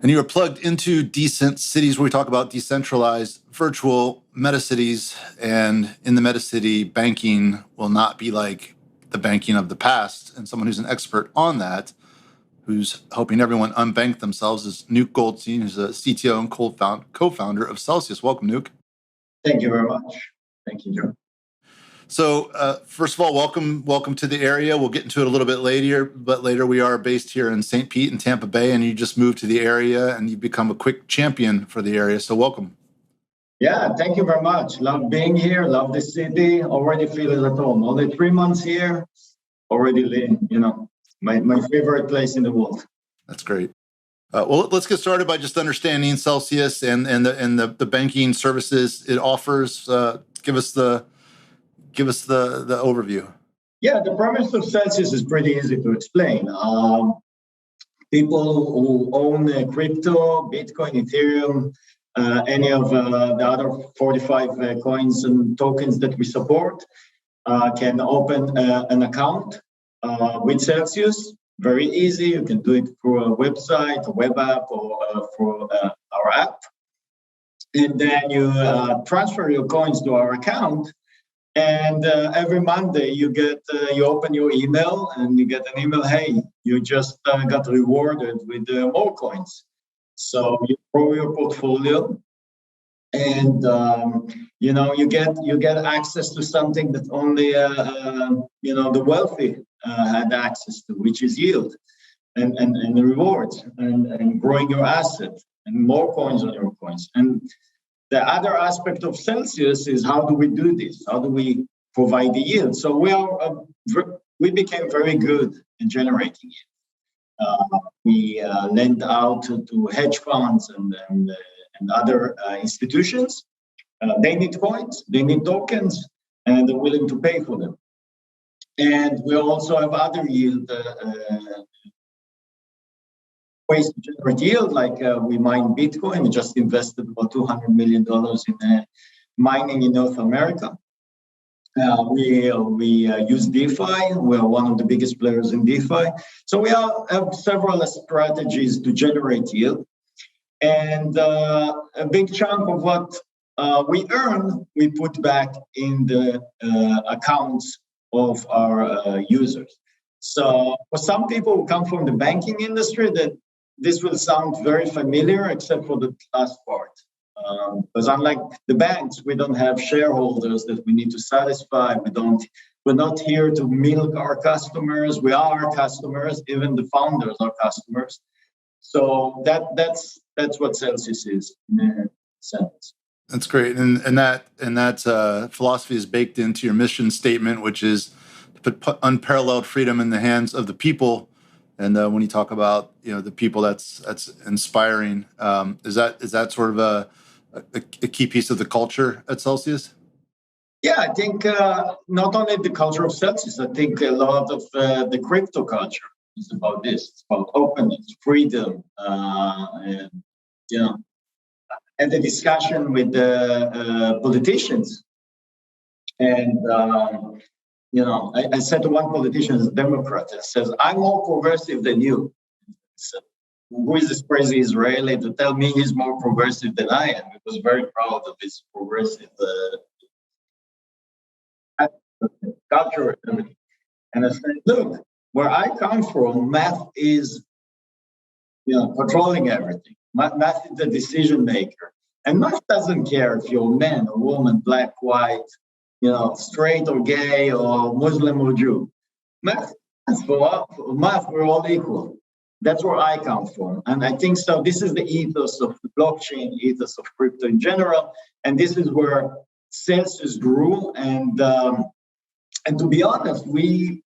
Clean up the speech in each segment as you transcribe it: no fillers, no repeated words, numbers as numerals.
And you are plugged into Decent Cities, where we talk about decentralized virtual metacities. And in the metacity, banking will not be like the banking of the past. And someone who's an expert on that, who's helping everyone unbank themselves, is Nuke Goldstein, who's a CTO and co-founder of Celsius. Welcome, Nuke. Thank you very much. Thank you, Joe. So first of all, welcome to the area. We'll get into it a little bit later, but later we are based here in St. Pete and Tampa Bay, and you just moved to the area and you've become a quick champion for the area. So welcome. Yeah, thank you very much. Love being here. Love the city. Already feel at home. Only 3 months here. Already, my favorite place in the world. That's great. Well, let's get started by just understanding Celsius and the banking services it offers. Give us the overview. Yeah, the premise of Celsius is pretty easy to explain. People who own crypto, Bitcoin, Ethereum, any of the other 45 coins and tokens that we support can open an account with Celsius. Very easy. You can do it through a website, a web app, or through our app. And then you transfer your coins to our account. And every Monday you open your email and you get an email, hey, you just got rewarded with more coins. So you grow your portfolio and you get access to something that only the wealthy had access to, which is yield and the rewards and growing your asset and more coins on your coins. And the other aspect of Celsius is, how do we do this? How do we provide the yield? So we became very good in generating yield. We lend out to hedge funds and other institutions. They need coins, they need tokens, and they're willing to pay for them. And we also have other yield ways to generate yield, like we mine Bitcoin. We just invested about $200 million in mining in North America. We use DeFi. We're one of the biggest players in DeFi. So we have several strategies to generate yield. And a big chunk of what we earn, we put back in the accounts of our users. So for some people who come from the banking industry, that this will sound very familiar, except for the last part. Because unlike the banks, we don't have shareholders that we need to satisfy. We're not here to milk our customers. We are our customers. Even the founders are customers. So that's what Celsius is in a sense. That's great, and that philosophy is baked into your mission statement, which is to put unparalleled freedom in the hands of the people. And when you talk about the people, that's inspiring. Is that sort of a key piece of the culture at Celsius? Yeah, I think not only the culture of Celsius. I think a lot of the crypto culture is about this. It's about openness, freedom, and the discussion with the politicians. And I said to one politician, a Democrat, that says, "I'm more progressive than you." So, who is this crazy Israeli to tell me he's more progressive than I am? He was very proud of his progressive culture and everything. And I said, look, where I come from, math is controlling everything. Math is the decision maker. And math doesn't care if you're a man or woman, black, white, straight or gay or Muslim or Jew. Math, we're all equal. That's where I come from. And I think so. This is the ethos of the blockchain, ethos of crypto in general. And this is where Celsius grew. And to be honest, we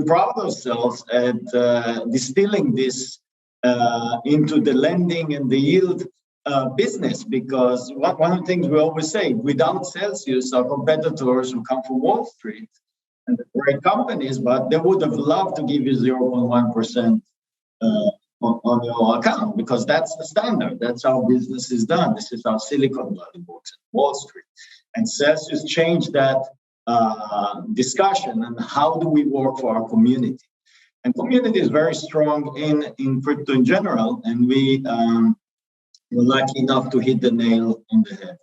pride ourselves at distilling this into the lending and the yield business, because one of the things we always say, without Celsius, our competitors who come from Wall Street and the great companies, but they would have loved to give you 0.1% on your account, because that's the standard. That's how business is done. This is how Silicon Valley works at Wall Street. And Celsius changed that discussion and how do we work for our community. And community is very strong in crypto in general, and we you're lucky enough to hit the nail on the head.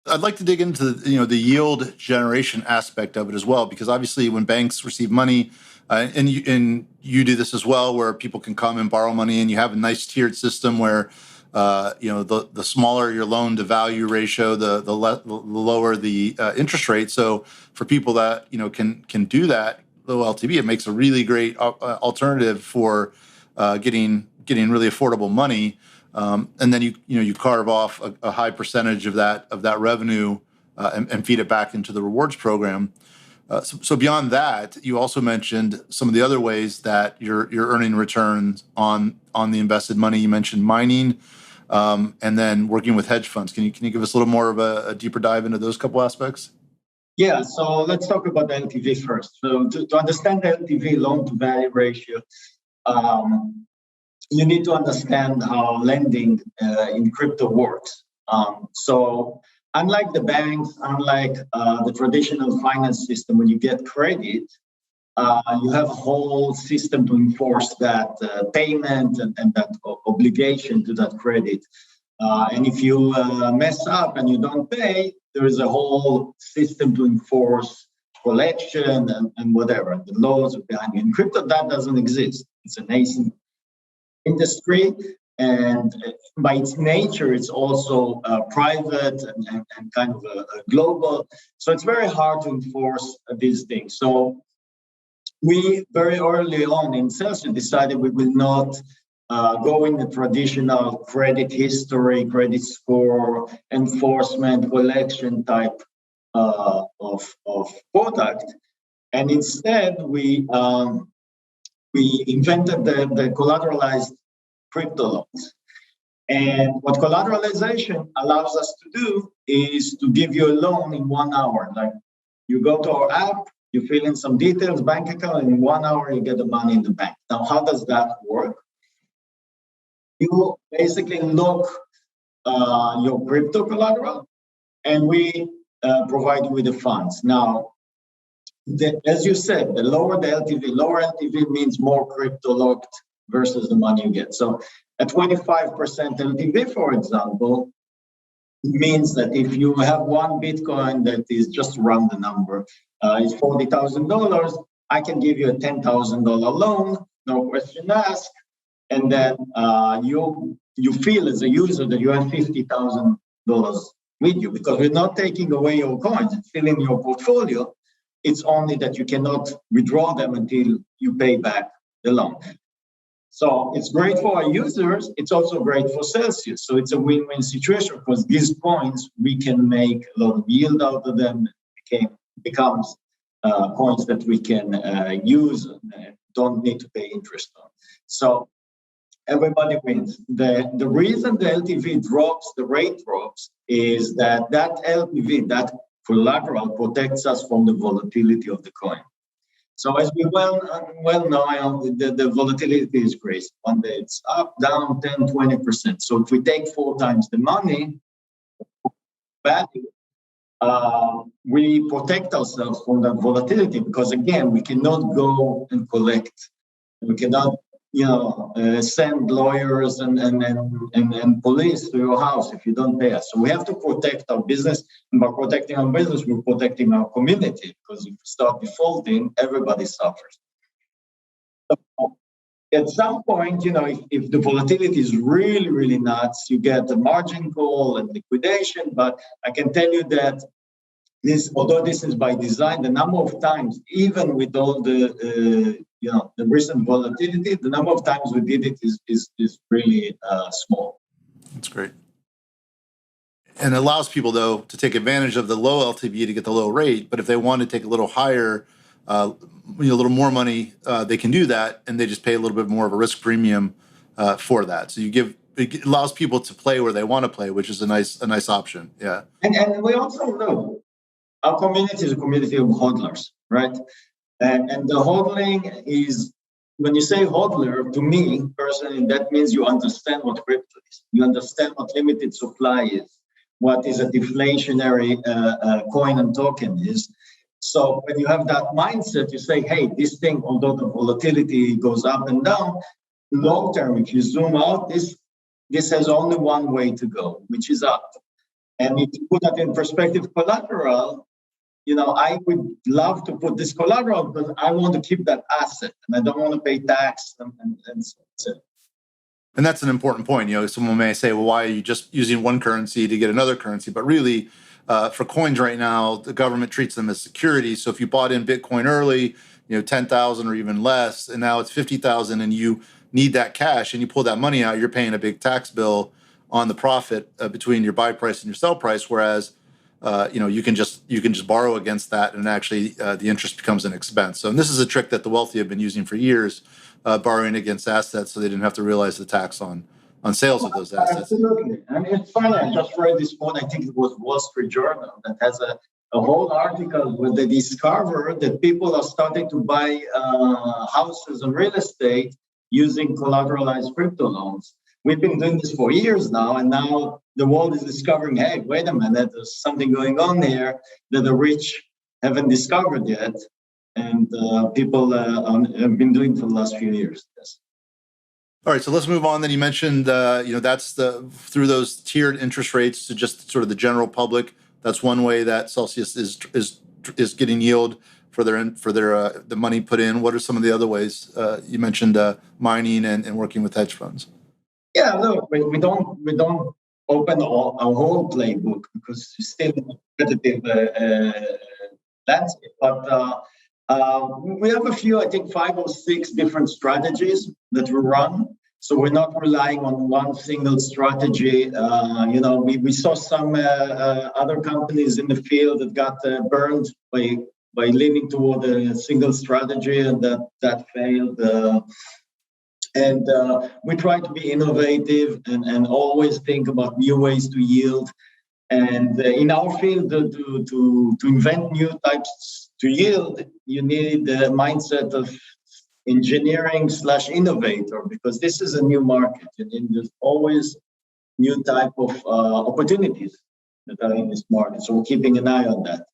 I'd like to dig into the yield generation aspect of it as well, because obviously when banks receive money, and you do this as well, where people can come and borrow money, and you have a nice tiered system where the smaller your loan to value ratio, the lower the interest rate. So for people that can do that low LTV, it makes a really great alternative for getting really affordable money. And then you carve off a high percentage of that revenue and feed it back into the rewards program. So beyond that, you also mentioned some of the other ways that you're earning returns on the invested money. You mentioned mining, and then working with hedge funds. Can you give us a little more of a deeper dive into those couple aspects? Yeah, so let's talk about the LTV first. So to understand the LTV, loan to value ratio, you need to understand how lending in crypto works. So unlike the banks, unlike the traditional finance system, when you get credit, you have a whole system to enforce that payment and that obligation to that credit. And if you mess up and you don't pay, there is a whole system to enforce collection and whatever. The laws are behind it. In crypto, that doesn't exist. It's a nascent industry, and by its nature, it's also private and kind of a global. So it's very hard to enforce these things. So we very early on in Celsius decided we will not go in the traditional credit history, credit score, enforcement, collection type of product, and instead we invented the collateralized crypto loans. And what collateralization allows us to do is to give you a loan in 1 hour. Like you go to our app, you fill in some details, bank account, and in 1 hour you get the money in the bank. Now, how does that work? You basically lock your crypto collateral, and we provide you with the funds. Now, as you said, the lower the LTV, lower LTV means more crypto locked versus the money you get. So at 25% LTV, for example, means that if you have one Bitcoin that is, just run the number, is $40,000, I can give you a $10,000 loan, no question asked, and then you feel as a user that you have $50,000 with you, because we're not taking away your coins, it's still in your portfolio. It's only that you cannot withdraw them until you pay back the loan. So it's great for our users. It's also great for Celsius. So it's a win-win situation, because these coins, we can make a lot of yield out of them. It becomes coins that we can use and don't need to pay interest on. So everybody wins. The reason the LTV drops, the rate drops, is that LTV, that collateral, protects us from the volatility of the coin. So as we well know, the volatility is crazy. One day it's up, down 10, 20%. So if we take 4 times the money value, we protect ourselves from that volatility, because again, we cannot go and collect. We cannot send lawyers and police to your house if you don't pay us. So we have to protect our business, and by protecting our business, we're protecting our community, because if we start defaulting, everybody suffers. So at some point, if the volatility is really, really nuts, you get a margin call and liquidation. But I can tell you that although this is by design, the number of times, even with all the recent volatility, the number of times we did it is really small. That's great. And it allows people, though, to take advantage of the low LTV to get the low rate. But if they want to take a little higher, a little more money, they can do that, and they just pay a little bit more of a risk premium for that. So it allows people to play where they want to play, which is a nice option. Yeah. And we also know our community is a community of hodlers, right? And the hodling is, when you say hodler, to me personally, that means you understand what crypto is. You understand what limited supply is, what is a deflationary coin and token is. So when you have that mindset, you say, hey, this thing, although the volatility goes up and down, long term, if you zoom out, this this has only one way to go, which is up. And if you put that in perspective, collateral, I would love to put this collateral, but I want to keep that asset and I don't want to pay tax and so. And that's an important point. Someone may say, well, why are you just using one currency to get another currency? But really, for coins right now, the government treats them as securities. So if you bought in Bitcoin early, 10,000 or even less, and now it's 50,000 and you need that cash and you pull that money out, you're paying a big tax bill on the profit between your buy price and your sell price. Whereas, you can just borrow against that, and actually the interest becomes an expense. So, and this is a trick that the wealthy have been using for years, borrowing against assets, so they didn't have to realize the tax on sales of those assets. Absolutely. I mean, it's funny. I just read this one. I think it was Wall Street Journal that has a whole article where they discover that people are starting to buy houses and real estate using collateralized crypto loans. We've been doing this for years now, and now the world is discovering, hey, wait a minute, there's something going on here that the rich haven't discovered yet, and people have been doing for the last few years. Yes. All right, so let's move on. Then you mentioned, that's through those tiered interest rates to just sort of the general public. That's one way that Celsius is getting yield for their the money put in. What are some of the other ways? You mentioned mining and working with hedge funds. Yeah, look, we don't open a whole playbook because it's still a competitive landscape. But we have a few, I think 5 or 6 different strategies that we run. So we're not relying on one single strategy. We saw some other companies in the field that got burned by leaning toward a single strategy, and that failed. And we try to be innovative and always think about new ways to yield. And in our field, to invent new types to yield, you need the mindset of engineering/innovator, because this is a new market. And there's always new type of opportunities that are in this market. So we're keeping an eye on that.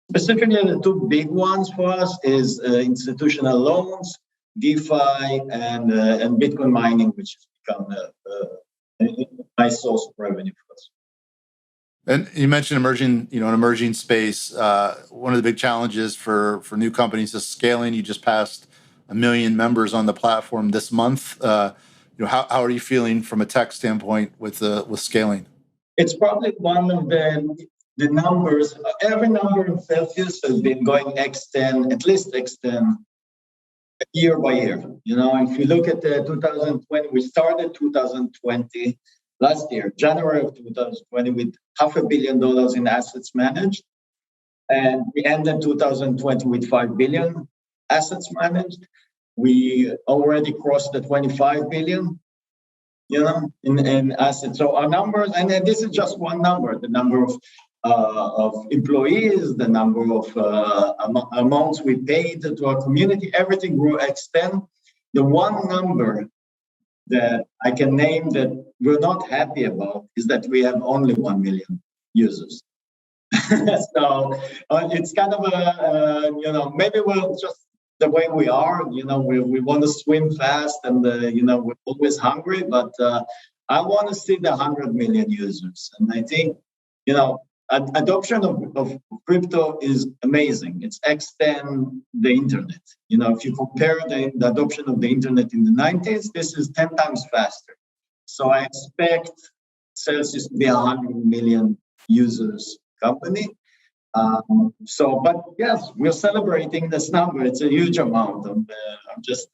Specifically, the 2 big ones for us is institutional loans, DeFi, and Bitcoin mining, which has become a nice source of revenue for us. And you mentioned an emerging space. One of the big challenges for new companies is scaling. You just passed 1 million members on the platform this month. How are you feeling from a tech standpoint with scaling? It's probably one of the numbers. Every number in Celsius has been going X10, at least X10. Year by year, if you look at 2020, we started 2020 last year, January of 2020, with $500 million in assets managed, and we ended 2020 with $5 billion assets managed. We already crossed the 25 billion, in assets. So our numbers, and then this is just one number, the number of employees, the number of amounts we paid to our community, everything grew X10. The one number that I can name that we're not happy about is that we have only 1 million users. So it's kind of maybe we're just the way we are. We want to swim fast, and we're always hungry. But I want to see the 100 million users, and I think adoption of crypto is amazing. It's X10 the internet. If you compare the adoption of the internet in the 90s, this is 10 times faster. So I expect Celsius to be 100 million users company. But yes, we're celebrating this number. It's a huge amount. I'm just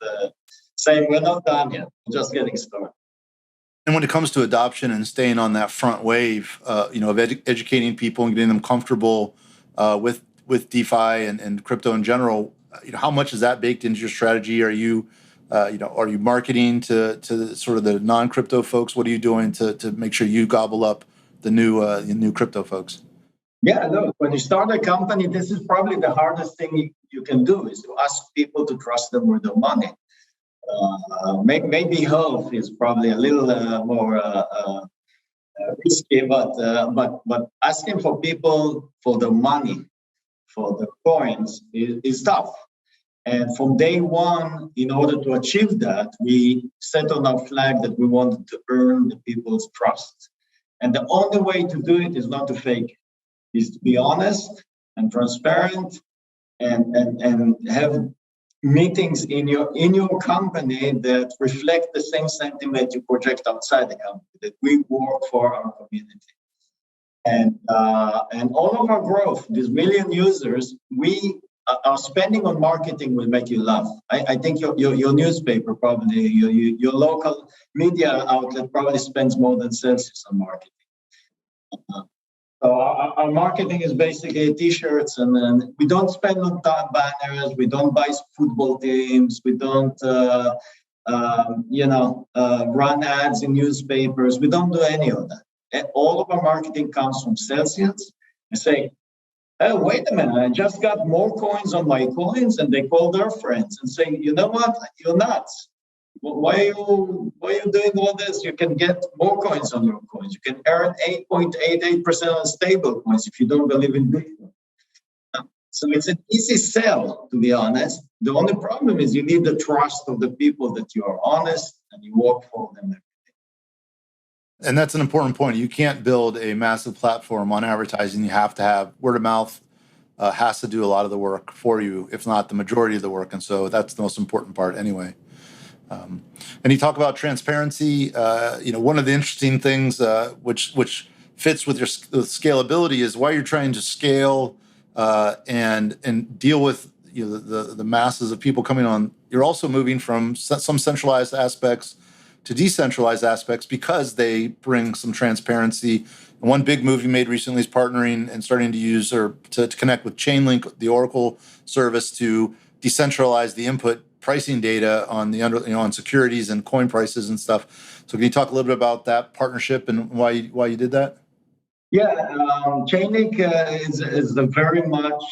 saying we're not done yet. We're just getting started. And when it comes to adoption and staying on that front wave, of educating people and getting them comfortable with DeFi and crypto in general, how much is that baked into your strategy? Are you marketing to sort of the non-crypto folks? What are you doing to make sure you gobble up the new crypto folks? Yeah, look, when you start a company, this is probably the hardest thing you can do, is to ask people to trust them with their money. Maybe health is probably a little more risky, but asking for people for the money, for the coins is tough. And from day one, in order to achieve that, we set on our flag that we wanted to earn the people's trust. And the only way to do it is not to fake it, is to be honest and transparent and have meetings in your company that reflect the same sentiment you project outside the company, that we work for our community. And all of our growth, these million users, our spending on marketing will make you laugh. I think your newspaper probably, your local media outlet probably spends more than Celsius on marketing. So our marketing is basically T-shirts, and then we don't spend on banners, we don't buy football teams, we don't run ads in newspapers. We don't do any of that. And all of our marketing comes from Celsius. I say, oh, wait a minute, I just got more coins on my coins, and they call their friends and say, you know what, you're nuts. Why are you doing all this? You can get more coins on your coins. You can earn 8.88% on stable coins if you don't believe in Bitcoin. So it's an easy sell, to be honest. The only problem is you need the trust of the people that you are honest and you work for them every day. And that's an important point. You can't build a massive platform on advertising. You have to have word of mouth. Has to do a lot of the work for you, if not the majority of the work. And so that's the most important part anyway. And you talk about transparency. One of the interesting things which fits with your scalability is why you're trying to scale and deal with the masses of people coming on. You're also moving from some centralized aspects to decentralized aspects because they bring some transparency. And one big move you made recently is partnering and starting to use or to connect with Chainlink, the Oracle service, to decentralize the input pricing data on the on securities and coin prices and stuff. So can you talk a little bit about that partnership and why you did that? Yeah, Chainlink is very much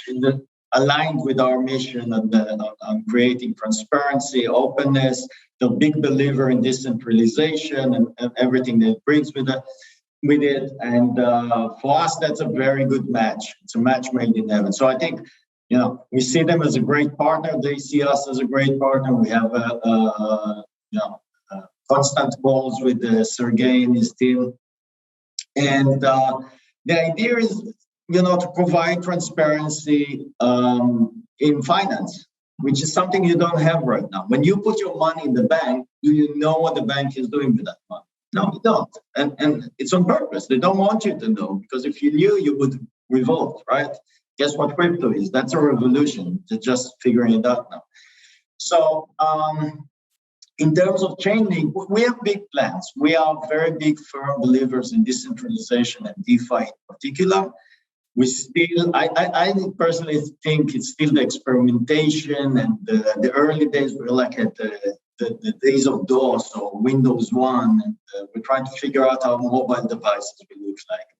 aligned with our mission on creating transparency, openness. They're a big believer in decentralization and everything that it brings with it. And for us, that's a very good match. It's a match made in heaven. So I think, we see them as a great partner. They see us as a great partner. We have constant calls with Sergey and his team. And the idea is, to provide transparency in finance, which is something you don't have right now. When you put your money in the bank, do you know what the bank is doing with that money? No, you don't. And it's on purpose. They don't want you to know, because if you knew, you would revolt, right? Guess what crypto is? That's a revolution. They're just figuring it out now. So in terms of Chainlink, we have big plans. We are very big firm believers in decentralization and DeFi in particular. We still, I personally think it's still the experimentation and the early days. We're like at the days of DOS or Windows 1, and we're trying to figure out how mobile devices will look like.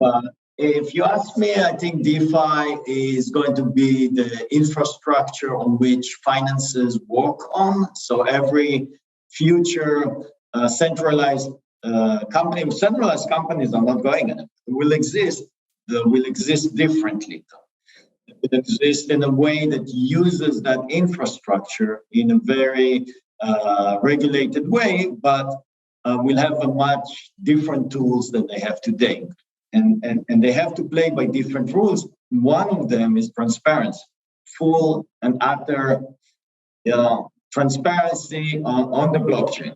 But if you ask me, I think DeFi is going to be the infrastructure on which finances work on. So every future centralized companies are not going in it. They will exist. They will exist differently. It will exist in a way that uses that infrastructure in a very regulated way, but will have a much different tools than they have today. And they have to play by different rules. One of them is transparency, full and utter transparency on the blockchain.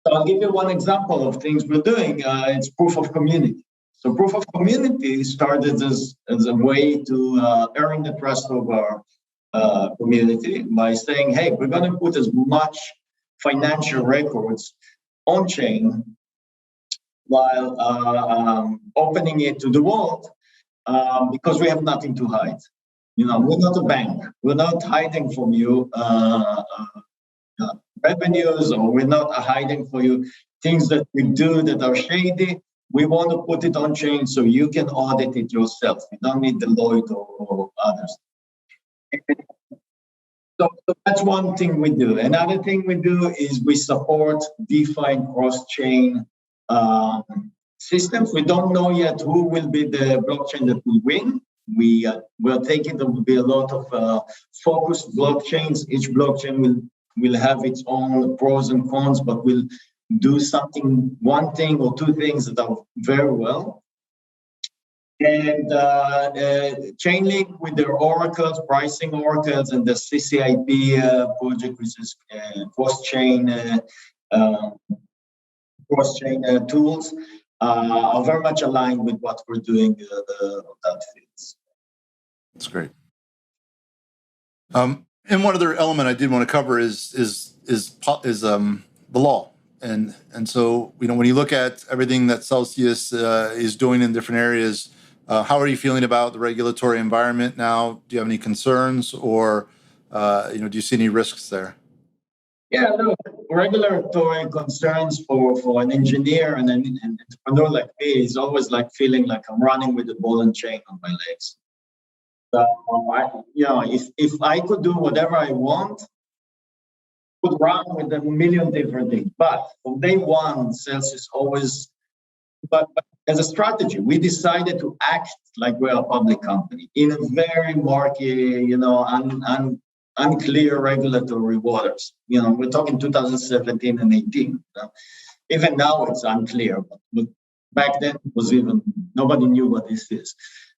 So I'll give you one example of things we're doing. It's proof of community. So proof of community started as a way to earn the trust of our community by saying, hey, we're going to put as much financial records on chain while opening it to the world, because we have nothing to hide. We're not a bank. We're not hiding from you revenues, or we're not hiding for you things that we do that are shady. We want to put it on chain so you can audit it yourself. You don't need Deloitte or others. So that's one thing we do. Another thing we do is we support DeFi and cross-chain systems. We don't know yet who will be the blockchain that will win, we're thinking there will be a lot of focused blockchains. Each blockchain will have its own pros and cons, but will do something, one thing or two things that are very well. And Chainlink with their oracles, pricing oracles, and the CCIP project, which is cross-chain tools, are very much aligned with what we're doing on that field. That's great. And one other element I did want to cover is the law. And so, when you look at everything that Celsius is doing in different areas, how are you feeling about the regulatory environment now? Do you have any concerns, or do you see any risks there? Yeah, look, regulatory concerns for an engineer and an entrepreneur like me is always like feeling like I'm running with a ball and chain on my legs. So, if I could do whatever I want, I could run with a million different things. But from day one, Celsius always, but as a strategy, we decided to act like we're a public company in a very murky, unclear regulatory waters. We're talking 2017 and 18. Even now it's unclear, but back then it was even, nobody knew what this is.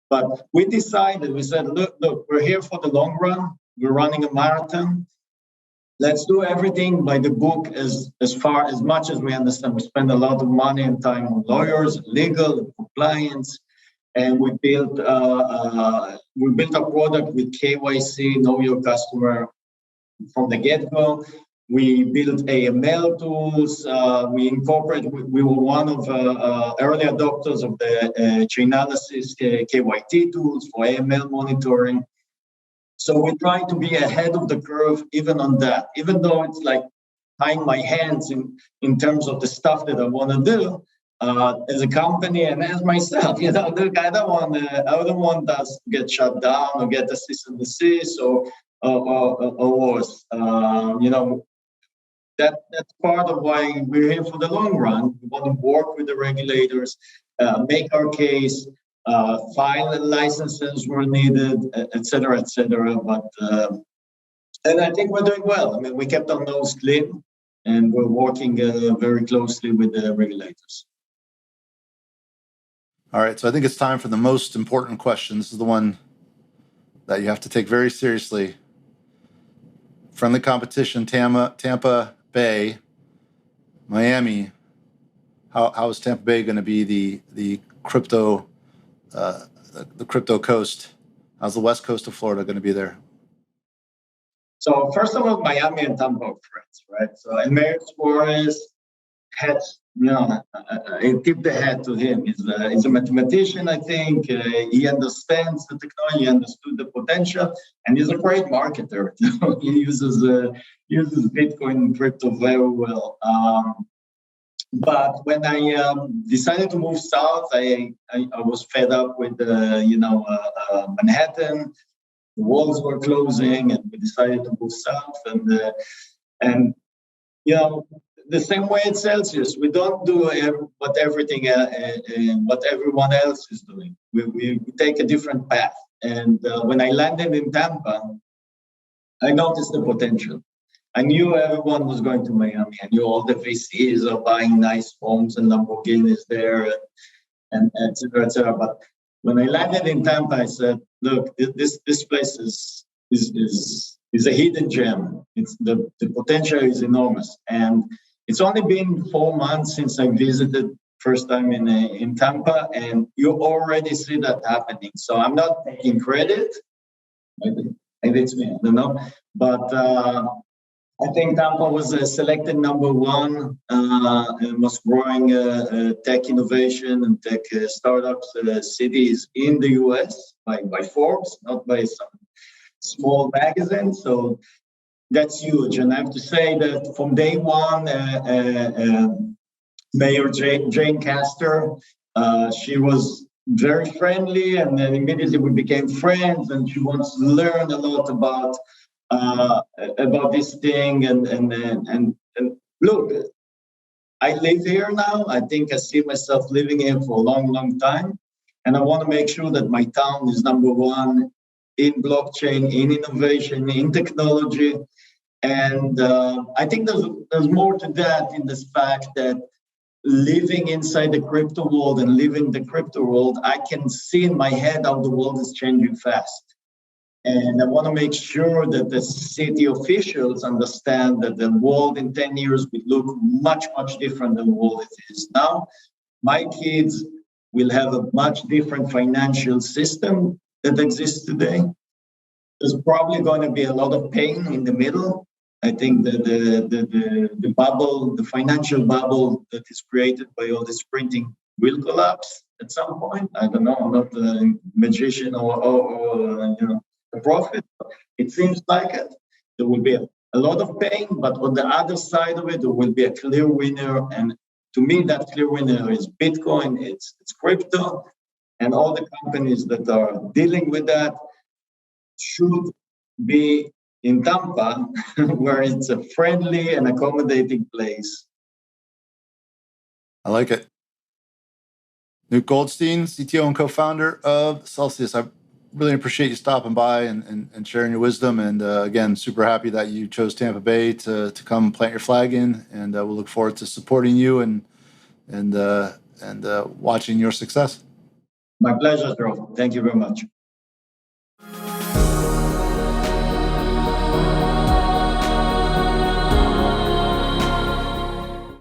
But we decided, we said, look, we're here for the long run. We're running a marathon. Let's do everything by the book as much as we understand. We spend a lot of money and time on lawyers, legal, compliance, and we built a product with KYC, know your customer, from the get-go. We built AML tools. We were one of early adopters of the Chainalysis KYT tools for AML monitoring. So we're trying to be ahead of the curve even on that, even though it's like tying my hands in terms of the stuff that I want to do as a company and as myself. Look, I don't want us to get shut down or get a cease and desist or worse. That's part of why we're here for the long run. We want to work with the regulators, make our case, file licenses where needed, et cetera, et cetera. But and I think we're doing well. I mean, we kept our nose clean, and we're working very closely with the regulators. All right, so I think it's time for the most important question. This is the one that you have to take very seriously. Friendly competition, Tampa Bay, Miami. How is Tampa Bay going to be the crypto coast? How's the west coast of Florida going to be there? So first of all, Miami and Tampa are friends, right? So and Mayor Suarez I tip the hat to him. He's a mathematician, I think. He understands the technology, understood the potential, and he's a great marketer. He uses Bitcoin and crypto very well. But when I decided to move south, I was fed up with Manhattan. The walls were closing, and we decided to move south. And the same way at Celsius, we don't do what everyone else is doing. We take a different path. And when I landed in Tampa, I noticed the potential. I knew everyone was going to Miami. I knew all the VCs are buying nice homes and Lamborghinis there, and et cetera, et cetera. But when I landed in Tampa, I said, "Look, this place is a hidden gem. The potential is enormous." And it's only been 4 months since I visited first time in Tampa, and you already see that happening. So I'm not taking credit. Maybe it's me, I don't know. But I think Tampa was selected number one and was growing tech innovation and tech startups cities in the US by Forbes, not by some small magazine. So that's huge. And I have to say that from day one, Mayor Jane Castor, she was very friendly, and then immediately we became friends, and she wants to learn a lot about this thing. And look, I live here now. I think I see myself living here for a long, long time. And I want to make sure that my town is number one in blockchain, in innovation, in technology. And I think there's more to that in this fact that living inside the crypto world and living the crypto world, I can see in my head how the world is changing fast. And I want to make sure that the city officials understand that the world in 10 years will look much, much different than the world it is now. My kids will have a much different financial system that exists today. There's probably going to be a lot of pain in the middle. I think that the bubble, the financial bubble that is created by all this printing will collapse at some point. I don't know. I'm not a magician or a prophet. It seems like it. There will be a lot of pain, but on the other side of it, there will be a clear winner. And to me, that clear winner is Bitcoin. It's crypto, and all the companies that are dealing with that should be in Tampa, where it's a friendly and accommodating place. I like it. Nuke Goldstein, CTO and co-founder of Celsius. I really appreciate you stopping by and sharing your wisdom. And again, super happy that you chose Tampa Bay to come plant your flag in. And we'll look forward to supporting you and watching your success. My pleasure, Joe. Thank you very much.